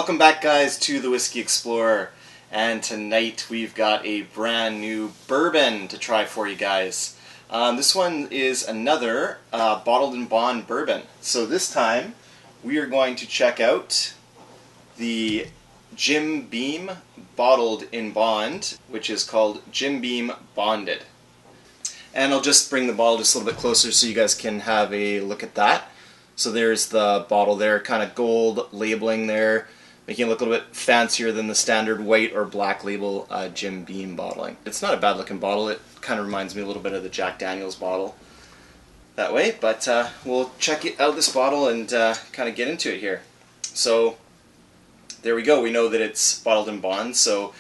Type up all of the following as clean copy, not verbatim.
Welcome back, guys, to the Whiskey Explorer, and tonight we've got a brand new bourbon to try for you guys. This one is another Bottled-in-Bond Bourbon. So this time we are going to check out the Jim Beam Bottled-in-Bond, which is called Jim Beam Bonded. And I'll just bring the bottle just a little bit closer so you guys can have a look at that. So there's the bottle there, kind of gold labeling there, making it look a little bit fancier than the standard white or black label Jim Beam bottling. It's not a bad looking bottle. It kind of reminds me a little bit of the Jack Daniel's bottle that way, but we'll check out this bottle and kind of get into it here. So there we go. We know that it's bottled in bond, so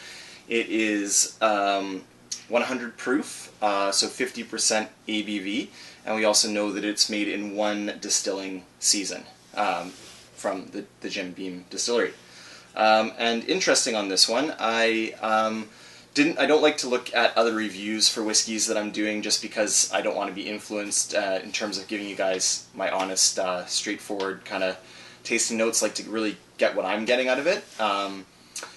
it is 100 proof, so 50% ABV, and we also know that it's made in one distilling season from the Jim Beam distillery. And interesting on this one, I don't like to look at other reviews for whiskeys that I'm doing just because I don't want to be influenced in terms of giving you guys my honest, straightforward kind of tasting notes. Like to really get what I'm getting out of it.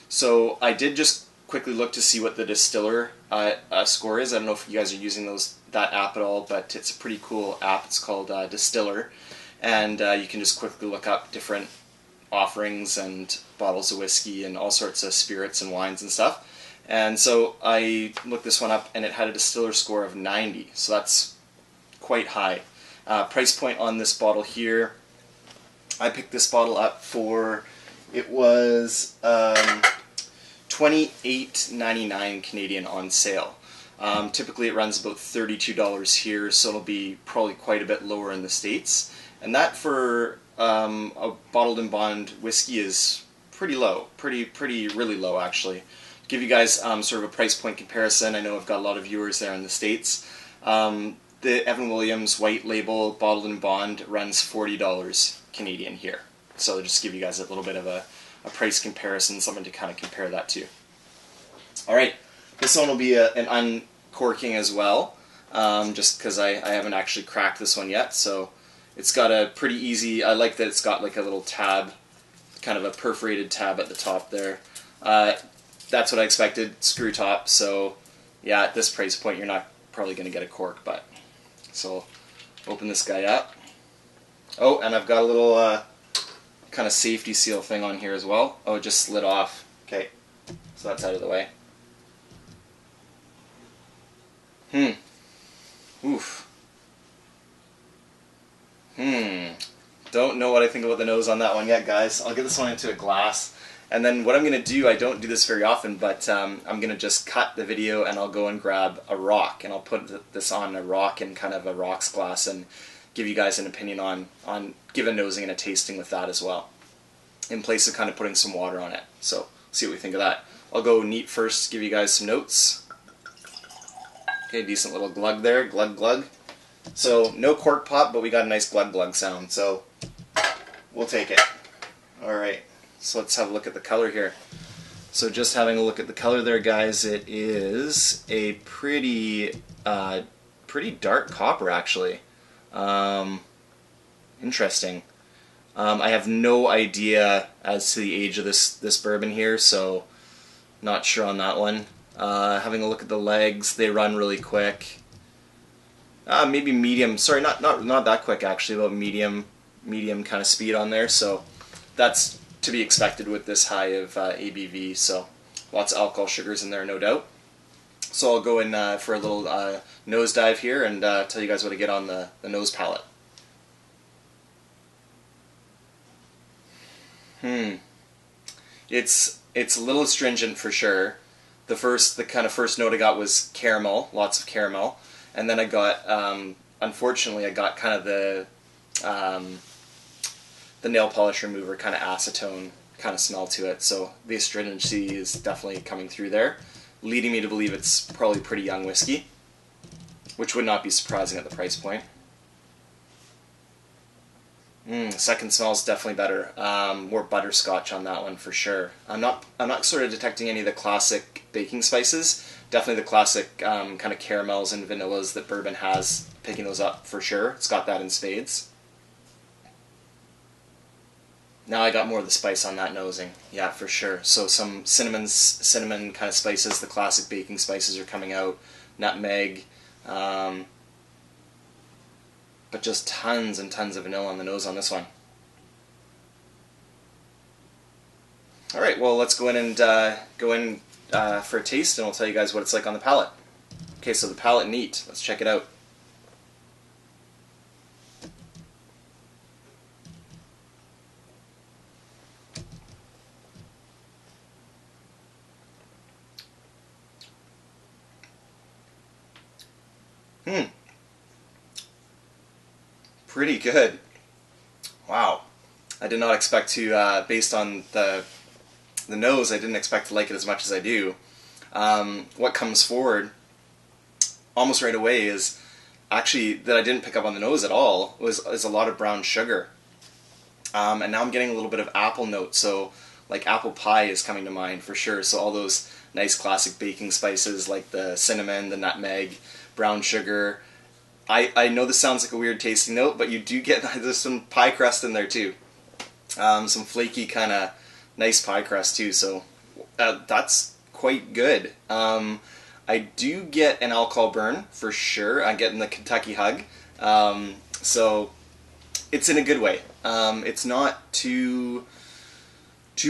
So I did just quickly look to see what the distiller score is. I don't know if you guys are using that app at all, but it's a pretty cool app. It's called Distiller, and you can just quickly look up different offerings and bottles of whiskey and all sorts of spirits and wines and stuff. And so I looked this one up, and it had a distiller score of 90, so that's quite high. Price point on this bottle here, I picked this bottle up for, it was $28.99 Canadian on sale. Typically it runs about $32 here, so it'll be probably quite a bit lower in the States. And that for a bottled in bond whiskey is pretty low, really low actually. To give you guys sort of a price point comparison, I know I've got a lot of viewers there in the States. The Evan Williams white label bottled in bond runs $40 Canadian here. So I'll just give you guys a little bit of a price comparison, something to kind of compare that to. Alright, this one will be an uncorking as well, just because I haven't actually cracked this one yet, so it's got a pretty easy, I like that it's got like a little tab, kind of a perforated tab at the top there. That's what I expected, screw top, so yeah, at this price point you're not probably going to get a cork, but so open this guy up. Oh, and I've got a little kind of safety seal thing on here as well. Oh, it just slid off. Okay, so that's out of the way. Oof. Don't know what I think about the nose on that one yet, guys. I'll get this one into a glass, and then what I'm going to do, I don't do this very often, but I'm going to just cut the video and I'll go and grab a rock, and I'll put this on a rock in kind of a rocks glass and give you guys an opinion on give a nosing and a tasting with that as well, in place of kind of putting some water on it. So see what we think of that. I'll go neat first, give you guys some notes. Okay, decent little glug there, glug glug. So no cork pop, but we got a nice glug glug sound, so we'll take it. Alright, so let's have a look at the color here. So just having a look at the color there, guys, it is a pretty dark copper actually. Interesting. I have no idea as to the age of this bourbon here, so not sure on that one. Having a look at the legs, they run really quick. Maybe medium. Sorry, not that quick actually. About medium kind of speed on there. So that's to be expected with this high of ABV. So lots of alcohol sugars in there, no doubt. So I'll go in for a little nose dive here and tell you guys what I get on the nose palate. It's a little astringent for sure. The kind of first note I got was caramel, lots of caramel, and then I got, unfortunately, I got kind of the nail polish remover kind of acetone kind of smell to it. So the astringency is definitely coming through there, leading me to believe it's probably pretty young whiskey, which would not be surprising at the price point. Second smell is definitely better. More butterscotch on that one for sure. I'm not sort of detecting any of the classic baking spices. Definitely the classic kind of caramels and vanillas that bourbon has. Picking those up for sure. It's got that in spades. Now I got more of the spice on that nosing. Yeah, for sure. So some cinnamon kind of spices, the classic baking spices are coming out. Nutmeg. But just tons and tons of vanilla on the nose on this one. Alright, well let's go in and for a taste, and I'll tell you guys what it's like on the palate. Okay, so the palate neat. Let's check it out. Pretty good. Wow. I did not expect to, based on the nose, I didn't expect to like it as much as I do. What comes forward almost right away is actually that I didn't pick up on the nose at all is a lot of brown sugar. And now I'm getting a little bit of apple note, so like apple pie is coming to mind for sure. So all those nice classic baking spices like the cinnamon, the nutmeg, brown sugar. I know this sounds like a weird tasting note, but you do get, there's some pie crust in there too. Some flaky kind of nice pie crust too, so that's quite good. I do get an alcohol burn for sure. I'm getting the Kentucky hug, so it's in a good way. It's not too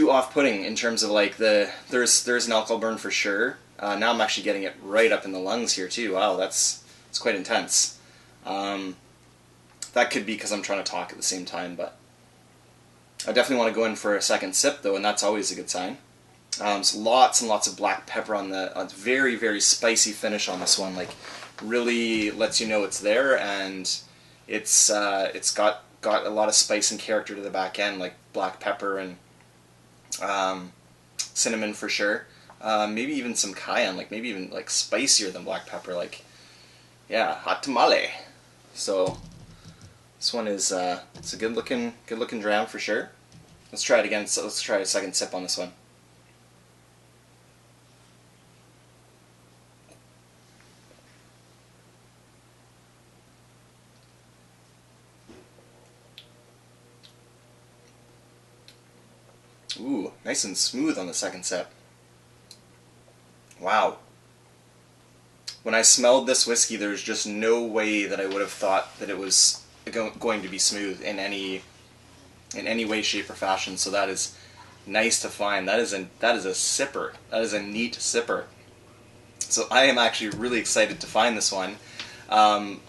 off-putting in terms of like there's an alcohol burn for sure. Now I'm actually getting it right up in the lungs here too. Wow, it's quite intense. That could be because I'm trying to talk at the same time, but I definitely want to go in for a second sip though, and that's always a good sign. So lots and lots of black pepper on the very, very spicy finish on this one. Like really lets you know it's there, and it's got a lot of spice and character to the back end, like black pepper and cinnamon for sure. Maybe even some cayenne, like maybe even like spicier than black pepper. Like yeah, hot tamale. So this one is it's a good looking dram for sure. Let's try it again. So let's try a second sip on this one. Ooh, nice and smooth on the second sip. Wow. When I smelled this whiskey, there's just no way that I would have thought that it was going to be smooth in any way, shape, or fashion. So that is nice to find. That is a sipper. That is a neat sipper. So I am actually really excited to find this one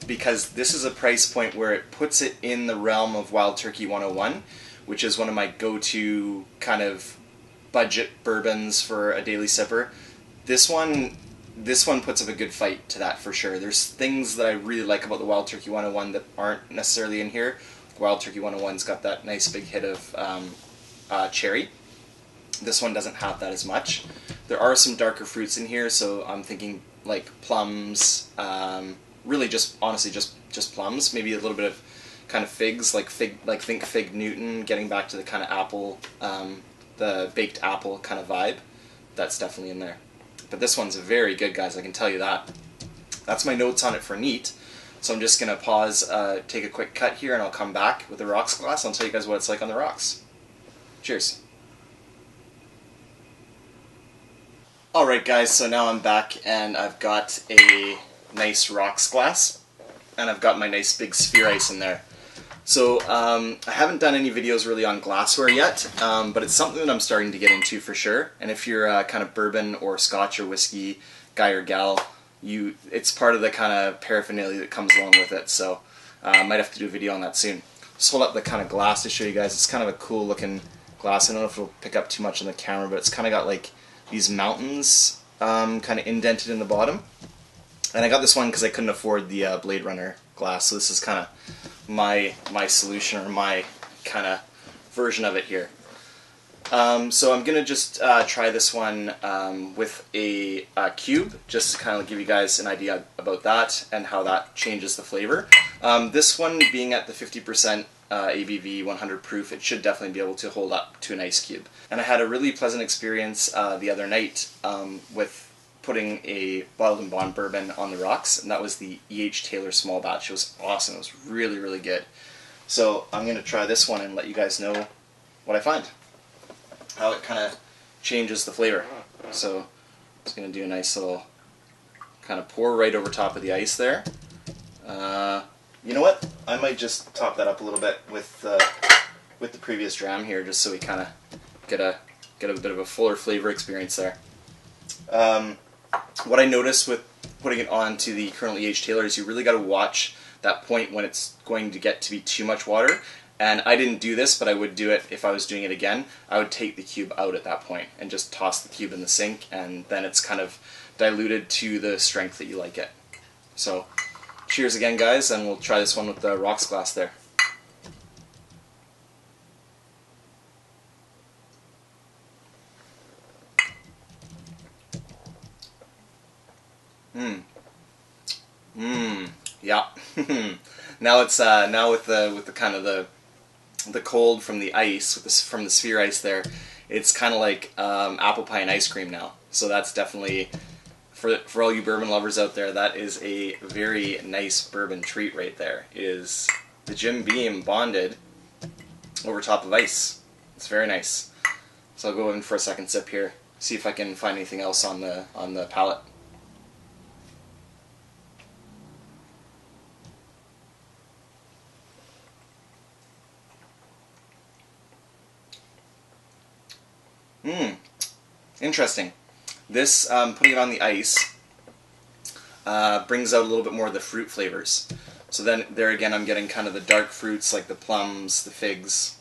because this is a price point where it puts it in the realm of Wild Turkey 101, which is one of my go-to kind of budget bourbons for a daily sipper. This one puts up a good fight to that for sure. There's things that I really like about the Wild Turkey 101 that aren't necessarily in here. Wild Turkey 101's got that nice big hit of cherry. This one doesn't have that as much. There are some darker fruits in here, so I'm thinking like plums, really just honestly just plums, maybe a little bit of kind of figs, think Fig Newton, getting back to the kind of apple, the baked apple kind of vibe. That's definitely in there. But this one's very good, guys, I can tell you that. That's my notes on it for neat. So I'm just going to pause, take a quick cut here, and I'll come back with the rocks glass. I'll tell you guys what it's like on the rocks. Cheers. Alright guys, so now I'm back and I've got a nice rocks glass. And I've got my nice big sphere ice in there. So I haven't done any videos really on glassware yet, but it's something that I'm starting to get into for sure. And if you're a kind of bourbon or scotch or whiskey guy or gal, it's part of the kind of paraphernalia that comes along with it. So I might have to do a video on that soon. Just hold up the kind of glass to show you guys. It's kind of a cool looking glass. I don't know if it'll pick up too much on the camera, but it's kind of got like these mountains kind of indented in the bottom. And I got this one because I couldn't afford the Blade Runner glass, so this is kind of my solution, or my kind of version of it here. So I'm going to just try this one with a cube, just to kind of give you guys an idea about that and how that changes the flavor. This one being at the 50% ABV, 100 proof, it should definitely be able to hold up to an ice cube. And I had a really pleasant experience the other night with putting a Bottled-in-Bond Bourbon on the rocks, and that was the E.H. Taylor Small Batch. It was awesome. It was really, really good. So I'm going to try this one and let you guys know what I find. How it kind of changes the flavor. So I'm just going to do a nice little kind of pour right over top of the ice there. You know what? I might just top that up a little bit with the previous dram here, just so we kind of get a bit of a fuller flavor experience there. What I noticed with putting it onto the currently aged Taylor is you really got to watch that point when it's going to get to be too much water. And I didn't do this, but I would do it if I was doing it again. I would take the cube out at that point and just toss the cube in the sink, and then it's kind of diluted to the strength that you like it. So, cheers again, guys, and we'll try this one with the rocks glass there. Yeah. Now it's now with the kind of the cold from the ice, from the sphere ice there, it's kind of like apple pie and ice cream now. So that's definitely, for all you bourbon lovers out there, that is a very nice bourbon treat right there. Is the Jim Beam bonded over top of ice. It's very nice. So I'll go in for a second sip here, see if I can find anything else on the palate. Interesting. This, putting it on the ice, brings out a little bit more of the fruit flavors. So then, there again, I'm getting kind of the dark fruits like the plums, the figs,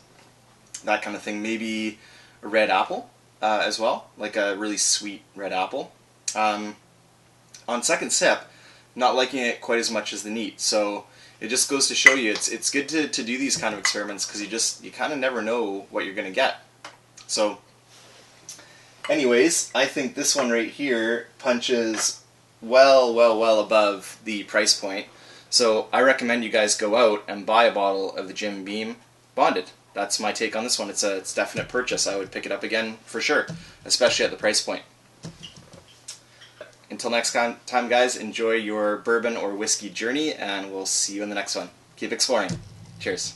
that kind of thing. Maybe a red apple as well, like a really sweet red apple. On second sip, not liking it quite as much as the neat. So it just goes to show you, it's good to do these kind of experiments, because you kind of never know what you're going to get. So anyways, I think this one right here punches well above the price point. So I recommend you guys go out and buy a bottle of the Jim Beam Bonded. That's my take on this one. It's a definite purchase. I would pick it up again for sure, especially at the price point. Until next time, guys, enjoy your bourbon or whiskey journey, and we'll see you in the next one. Keep exploring. Cheers.